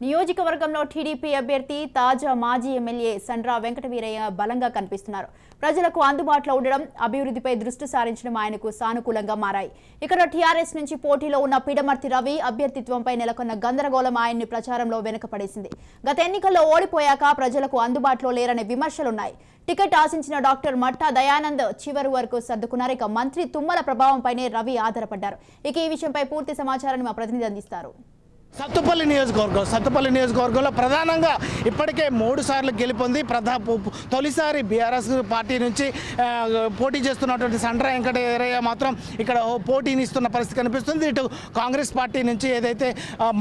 నియోజకవర్గంలో టీడీపీ అభ్యర్థి తాజా మాజీ ఎమ్మెల్యే సండ్ర వెంకటవీరయ్య బలంగా కనిపిస్తున్నారు. ప్రజలకు అందుబాటులో ఉండడం, అభివృద్ధిపై దృష్టి సారించడం ఆయనకు సానుకూలంగా మారాయి. ఇక్కడ టీఆర్ఎస్ నుంచి పోటీలో ఉన్న పిడమర్తి రవి అభ్యర్థిత్వంపై నెలకొన్న గందరగోళం ఆయన్ని ప్రచారంలో వెనుకపడేసింది. గత ఎన్నికల్లో ఓడిపోయాక ప్రజలకు అందుబాటులో లేరనే విమర్శలున్నాయి. టికెట్ ఆశించిన డాక్టర్ మట్టా దయానంద్ చివరి వరకు సర్దుకున్నారు. ఇక మంత్రి తుమ్మల ప్రభావంపైనే రవి ఆధారపడ్డారు. ఇక ఈ విషయంపై పూర్తి సమాచారాన్ని మా ప్రతినిధి అందిస్తారు. సత్తుపల్లి నియోజకవర్గంలో ప్రధానంగా ఇప్పటికే 3 సార్లు గెలుపొంది తొలిసారి బీఆర్ఎస్ పార్టీ నుంచి పోటీ చేస్తున్నటువంటి సండ్ర వెంకటవీరయ్య మాత్రం ఇక్కడ పోటీనిస్తున్న పరిస్థితి కనిపిస్తుంది. ఇటు కాంగ్రెస్ పార్టీ నుంచి ఏదైతే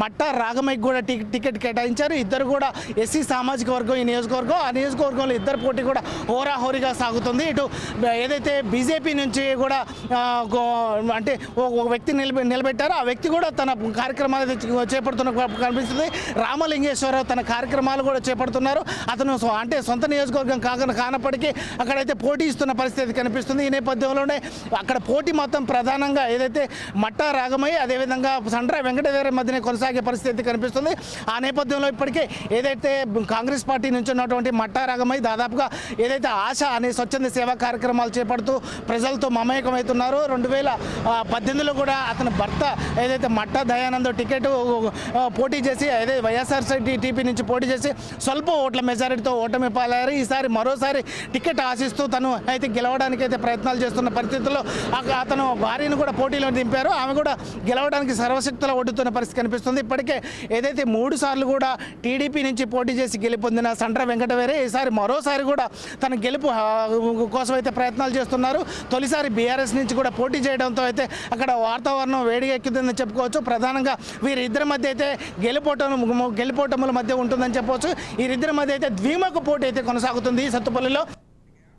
మట్టా రాగమయ్యకి కూడా టికెట్ కేటాయించారు. ఇద్దరు కూడా ఎస్సీ సామాజిక వర్గం ఈ నియోజకవర్గం. ఆ నియోజకవర్గంలో ఇద్దరు పోటీ కూడా హోరాహోరీగా సాగుతుంది. ఇటు ఏదైతే బీజేపీ నుంచి కూడా అంటే ఒక వ్యక్తి నిలబెట్టారో ఆ వ్యక్తి కూడా తన కార్యక్రమాలు చేపడుతున్న కనిపిస్తుంది. రామలింగేశ్వరరావు తన కార్యక్రమాలు కూడా చేపడుతున్నారు. అతను అంటే సొంత నియోజకవర్గం కానప్పటికీ అక్కడైతే పోటీ ఇస్తున్న పరిస్థితి కనిపిస్తుంది. ఈ నేపథ్యంలోనే అక్కడ పోటీ మొత్తం ప్రధానంగా ఏదైతే మట్టా రాగమయ్య అదేవిధంగా సండ్ర వెంకటవీరయ్య మధ్యనే కొనసాగే పరిస్థితి కనిపిస్తుంది. ఆ నేపథ్యంలో ఇప్పటికే ఏదైతే కాంగ్రెస్ పార్టీ నుంచి ఉన్నటువంటి మట్టా రాగమయ్య దాదాపుగా ఏదైతే ఆశ అనే స్వచ్ఛంద సేవా కార్యక్రమాలు చేపడుతూ ప్రజలతో మమేకమవుతున్నారు. 2018లో కూడా అతని భర్త ఏదైతే మట్టా దయానంద్ టికెట్ పోటీ చేసి అదే వైఎస్ఆర్సీపీ నుంచి పోటీ చేసి స్వల్ప ఓట్ల మెజారిటీతో ఓటమి పాలయ్యారు. ఈసారి మరోసారి టికెట్ ఆశిస్తూ తను అయితే గెలవడానికి అయితే ప్రయత్నాలు చేస్తున్న పరిస్థితుల్లో అతను భార్యను కూడా పోటీలో దింపారు. ఆమె కూడా గెలవడానికి సర్వశక్తుల ఒడ్డుతున్న పరిస్థితి కనిపిస్తుంది. ఇప్పటికే ఏదైతే 3 సార్లు కూడా టీడీపీ నుంచి పోటీ చేసి గెలుపొందిన సండ్ర వెంకటవీరయ్య ఈసారి మరోసారి కూడా తన గెలుపు కోసం అయితే ప్రయత్నాలు చేస్తున్నారు. తొలిసారి బీఆర్ఎస్ నుంచి కూడా పోటీ చేయడంతో అయితే అక్కడ వాతావరణం వేడిగా ఎక్కుతుందని చెప్పుకోవచ్చు. ప్రధానంగా వీరిద్దరి మధ్య అయితే గెలుపోటముల మధ్య ఉంటుందని చెప్పవచ్చు. వీరిద్దరి మధ్య అయితే ద్విముఖ పోటీ అయితే కొనసాగుతుంది సత్తుపల్లిలో.